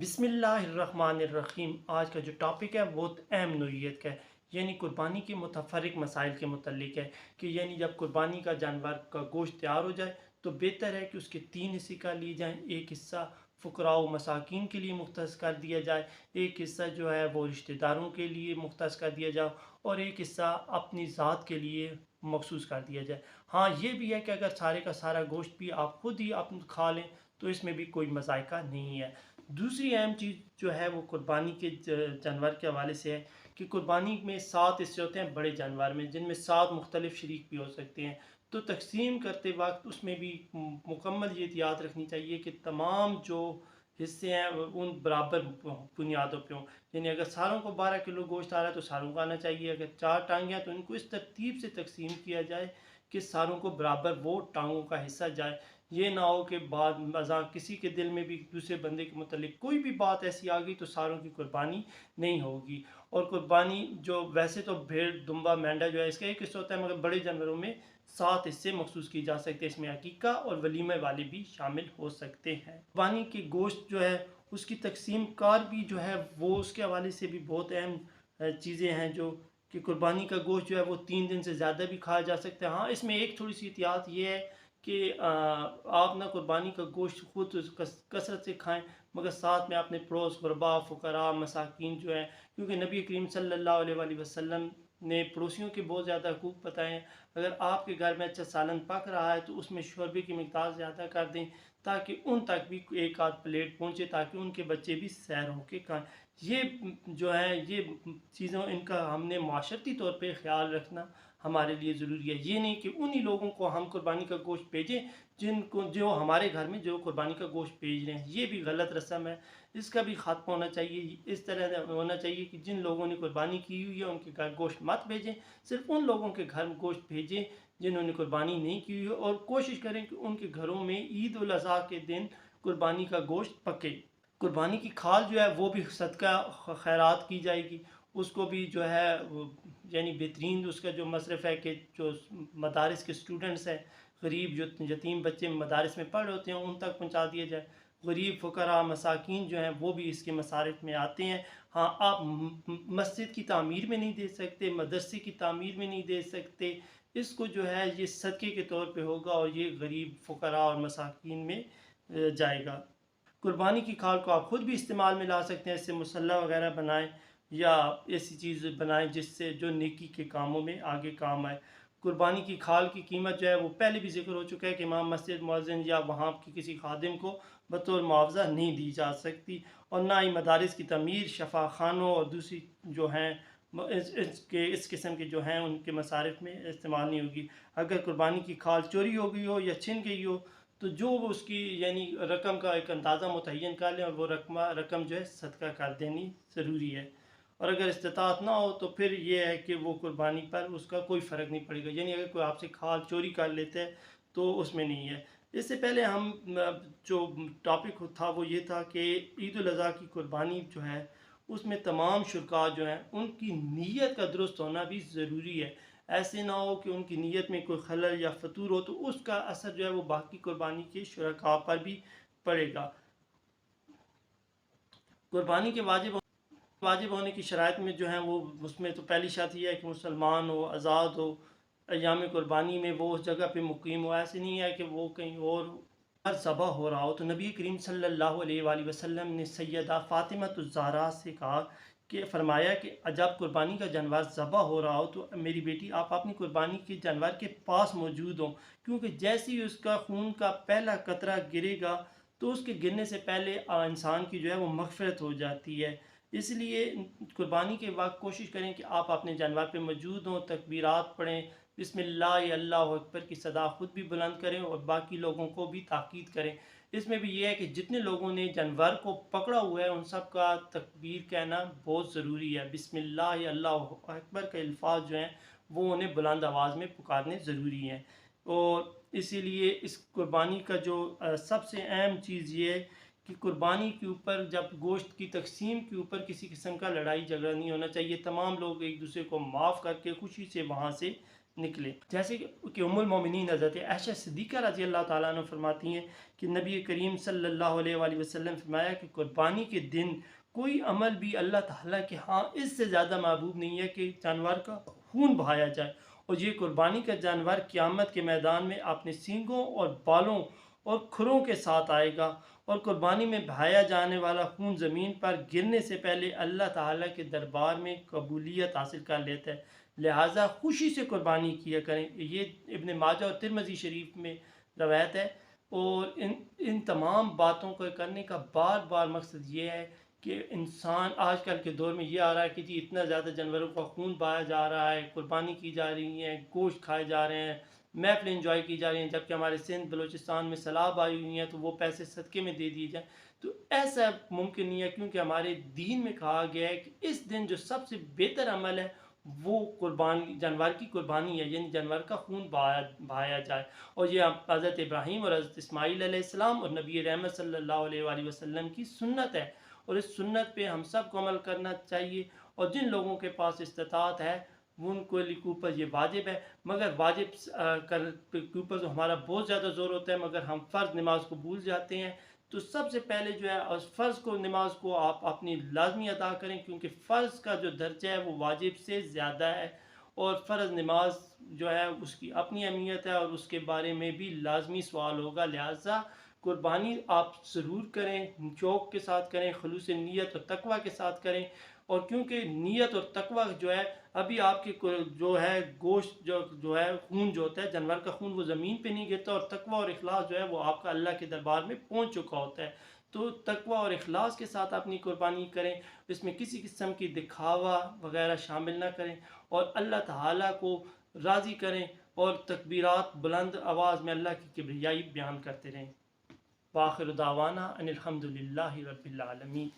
بسم اللہ الرحمن الرحیم۔ آج کا جو ٹاپک ہے وہ اہم نوعیت کا ہے، یعنی قربانی کے متفرق مسائل کے متعلق ہے کہ یعنی جب قربانی کا جانور کا گوشت تیار ہو جائے تو بہتر ہے کہ اس کے تین حصے کر لیے جائیں۔ ایک حصہ فقراء و مساکین کے لیے مختص کر دیا جائے، ایک حصہ جو ہے وہ رشتہ داروں کے لیے مختص کر دیا جائے، اور ایک حصہ اپنی ذات کے لیے مخصوص کر دیا جائے۔ ہاں یہ بھی ہے کہ اگر سارے کا سارا گوشت بھی آپ خود ہی کھا لیں تو اس میں بھی کوئی مذائقہ نہیں ہے۔ دوسری اہم چیز جو ہے وہ قربانی کے جانور کے حوالے سے ہے کہ قربانی میں 7 حصے ہوتے ہیں بڑے جانور میں، جن میں 7 مختلف شریک بھی ہو سکتے ہیں۔ تو تقسیم کرتے وقت اس میں بھی مکمل یہ یاد رکھنی چاہیے کہ تمام جو حصے ہیں ان برابر بنیادوں پہ ہوں، یعنی اگر ساروں کو 12 کلو گوشت آ رہا ہے تو ساروں کو آنا چاہیے، اگر 4 ٹانگیں ہیں تو ان کو اس ترتیب سے تقسیم کیا جائے کہ ساروں کو برابر وہ ٹانگوں کا حصہ جائے۔ یہ نہ ہو کہ بعد ازاں کسی کے دل میں بھی دوسرے بندے کے متعلق کوئی بھی بات ایسی آ گئی تو ساروں کی قربانی نہیں ہوگی۔ اور قربانی جو ویسے تو بھیڑ دمبا مینڈا جو ہے اس کا ایک حصہ ہوتا ہے، مگر بڑے جانوروں میں 7 حصے مخصوص کی جا سکتے ہیں، اس میں عقیقہ اور ولیمہ والے بھی شامل ہو سکتے ہیں۔ قربانی کے گوشت جو ہے اس کی تقسیم کار بھی جو ہے وہ اس کے حوالے سے بھی بہت اہم چیزیں ہیں، جو کہ قربانی کا گوشت جو ہے وہ 3 دن سے زیادہ بھی کھایا جا سکتا ہے۔ ہاں اس میں ایک تھوڑی سی احتیاط یہ ہے کہ آپ نہ قربانی کا گوشت خود کثرت سے کھائیں، مگر ساتھ میں اپنے پڑوس غربا فقراء مساکین جو ہیں، کیونکہ نبی کریم صلی اللہ علیہ وآلہ وسلم نے پڑوسیوں کے بہت زیادہ حقوق بتائے ہیں۔ اگر آپ کے گھر میں اچھا سالن پک رہا ہے تو اس میں شوربے کی مقدار زیادہ کر دیں تاکہ ان تک بھی ایک آدھ پلیٹ پہنچے، تاکہ ان کے بچے بھی سیر ہو کے کھائیں۔ یہ جو ہے یہ چیزوں ان کا ہم نے معاشرتی طور پہ خیال رکھنا ہمارے لیے ضروری ہے۔ یہ نہیں کہ انہی لوگوں کو ہم قربانی کا گوشت بھیجیں جو ہمارے گھر میں جو قربانی کا گوشت بھیج رہے ہیں، یہ بھی غلط رسم ہے، اس کا بھی خاتمہ ہونا چاہیے۔ اس طرح ہونا چاہیے کہ جن لوگوں نے قربانی کی ہوئی ہے ان کے گھر گوشت مت بھیجیں، صرف ان لوگوں کے گھر گوشت بھیجیں جنہوں نے قربانی نہیں کی ہوئی ہے، اور کوشش کریں کہ ان کے گھروں میں عید الاضحیٰ کے دن قربانی کا گوشت پکے۔ قربانی کی کھال جو ہے وہ بھی صدقہ خیرات کی جائے گی، اس کو بھی جو ہے یعنی بہترین اس کا جو مصرف ہے کہ جو مدارس کے اسٹوڈنٹس ہیں، غریب جو یتیم بچے مدارس میں پڑھ رہے ہوتے ہیں ان تک پہنچا دیا جائے۔ غریب فقراء مساکین جو ہیں وہ بھی اس کے مصارف میں آتے ہیں۔ ہاں آپ مسجد کی تعمیر میں نہیں دے سکتے، مدرسے کی تعمیر میں نہیں دے سکتے، اس کو جو ہے یہ صدقے کے طور پہ ہوگا اور یہ غریب فقراء اور مساکین میں جائے گا۔ قربانی کی کھال کو آپ خود بھی استعمال میں لا سکتے ہیں، اس سے مسلح وغیرہ بنائیں یا ایسی چیز بنائیں جس سے جو نیکی کے کاموں میں آگے کام آئے۔ قربانی کی کھال کی قیمت جو ہے وہ پہلے بھی ذکر ہو چکا ہے کہ امام مسجد مؤذن یا وہاں کی کسی خادم کو بطور معاوضہ نہیں دی جا سکتی، اور نہ ہی مدارس کی تعمیر، شفا خانوں اور دوسری جو ہیں اس قسم کے جو ہیں ان کے مصارف میں استعمال نہیں ہوگی۔ اگر قربانی کی کھال چوری ہو گئی ہو یا چھن گئی ہو تو جو اس کی یعنی رقم کا ایک اندازہ متعین کر لیں اور وہ رقم جو ہے صدقہ کر دینی ضروری ہے۔ اور اگر استطاعت نہ ہو تو پھر یہ ہے کہ وہ قربانی پر اس کا کوئی فرق نہیں پڑے گا، یعنی اگر کوئی آپ سے کھال چوری کر لیتے ہے تو اس میں نہیں ہے۔ اس سے پہلے ہم جو ٹاپک تھا وہ یہ تھا کہ عید الاضحیٰ کی قربانی جو ہے اس میں تمام شرکاء جو ہیں ان کی نیت کا درست ہونا بھی ضروری ہے۔ ایسے نہ ہو کہ ان کی نیت میں کوئی خلل یا فطور ہو تو اس کا اثر جو ہے وہ باقی قربانی کے شرکاء پر بھی پڑے گا۔ قربانی کے واجب ہونے کی شرائط میں جو ہیں وہ اس میں تو پہلی شرط یہ ہے کہ مسلمان ہو، آزاد ہو، ایام قربانی میں وہ اس جگہ پہ مقیم ہو۔ ایسے نہیں ہے کہ وہ کہیں اور ذبح ہو رہا ہو۔ تو نبی کریم صلی اللہ علیہ وآلہ وسلم نے سیدہ فاطمہ الزہرا سے کہا کہ فرمایا کہ جب قربانی کا جانور ذبح ہو رہا ہو تو میری بیٹی آپ اپنی قربانی کے جانور کے پاس موجود ہوں، کیونکہ جیسے ہی اس کا خون کا پہلا قطرہ گرے گا تو اس کے گرنے سے پہلے انسان کی جو ہے وہ مغفرت ہو جاتی ہے۔ اس لیے قربانی کے وقت کوشش کریں کہ آپ اپنے جانور پہ موجود ہوں، تکبیرات پڑھیں، بسم اللہ یا اللہ اکبر کی صدا خود بھی بلند کریں اور باقی لوگوں کو بھی تاکید کریں۔ اس میں بھی یہ ہے کہ جتنے لوگوں نے جانور کو پکڑا ہوا ہے ان سب کا تکبیر کہنا بہت ضروری ہے۔ بسم اللہ یا اللہ اکبر کے الفاظ جو ہیں وہ انہیں بلند آواز میں پکارنے ضروری ہیں۔ اور اسی لیے اس قربانی کا جو سب سے اہم چیز یہ ہے کہ قربانی کے اوپر جب گوشت کی تقسیم کے اوپر کسی قسم کا لڑائی جھگڑا نہیں ہونا چاہیے، تمام لوگ ایک دوسرے کو معاف کر کے خوشی سے وہاں سے نکلے. جیسے کہ ام المومنین حضرت عائشہ صدیقہ رضی اللہ تعالیٰ عنہ فرماتی ہیں کہ نبی کریم صلی اللہ علیہ وآلہ وسلم فرمایا کہ قربانی کے دن کوئی عمل بھی اللہ تعالیٰ کے ہاں اس سے زیادہ محبوب نہیں ہے کہ جانور کا خون بہایا جائے. اور یہ قربانی کا جانور قیامت کے میدان میں اپنے سینگوں اور بالوں اور کھروں کے ساتھ آئے گا، اور قربانی میں بہایا جانے والا خون زمین پر گرنے سے پہلے اللہ تعالیٰ کے دربار میں قبولیت حاصل کر لیتا ہے. لہٰذا خوشی سے قربانی کیا کریں. یہ ابن ماجہ اور ترمذی شریف میں روایت ہے. اور ان تمام باتوں کو کرنے کا بار بار مقصد یہ ہے کہ انسان آج کل کے دور میں یہ آ رہا ہے کہ جی اتنا زیادہ جانوروں کا خون بہایا جا رہا ہے، قربانی کی جا رہی ہیں، گوشت کھائے جا رہے ہیں، محفلیں انجوائے کی جا رہی ہیں، جبکہ ہمارے سندھ بلوچستان میں سیلاب آئی ہوئی ہیں تو وہ پیسے صدقے میں دے دیے جائیں. تو ایسا ممکن نہیں ہے، کیونکہ ہمارے دین میں کہا گیا ہے کہ اس دن جو سب سے بہتر عمل ہے وہ جانور کی قربانی ہے، یعنی جانور کا خون بہایا جائے. اور یہ حضرت ابراہیم اور حضرت اسماعیل علیہ السلام اور نبی رحمت صلی اللہ علیہ وآلہ وسلم کی سنت ہے، اور اس سنت پہ ہم سب کو عمل کرنا چاہیے. اور جن لوگوں کے پاس استطاعت ہے ان کو اوپر یہ واجب ہے، مگر واجب کے اوپر تو ہمارا بہت زیادہ زور ہوتا ہے، مگر ہم فرض نماز کو بھول جاتے ہیں. تو سب سے پہلے جو ہے اس فرض کو نماز کو آپ اپنی لازمی ادا کریں، کیونکہ فرض کا جو درجہ ہے وہ واجب سے زیادہ ہے، اور فرض نماز جو ہے اس کی اپنی اہمیت ہے اور اس کے بارے میں بھی لازمی سوال ہوگا. لہٰذا قربانی آپ ضرور کریں، شوق کے ساتھ کریں، خلوص نیت اور تقوی کے ساتھ کریں. اور کیونکہ نیت اور تقوی جو ہے ابھی آپ کے جو ہے گوشت جو ہے خون جو ہوتا ہے جانور کا خون وہ زمین پہ نہیں گرتا، اور تقوی اور اخلاص جو ہے وہ آپ کا اللہ کے دربار میں پہنچ چکا ہوتا ہے. تو تقوی اور اخلاص کے ساتھ اپنی قربانی کریں، اس میں کسی قسم کی دکھاوا وغیرہ شامل نہ کریں، اور اللہ تعالیٰ کو راضی کریں، اور تکبیرات بلند آواز میں اللہ کی کبریائی بیان کرتے رہیں. وآخر دعوانا ان الحمد للہ رب العالمین.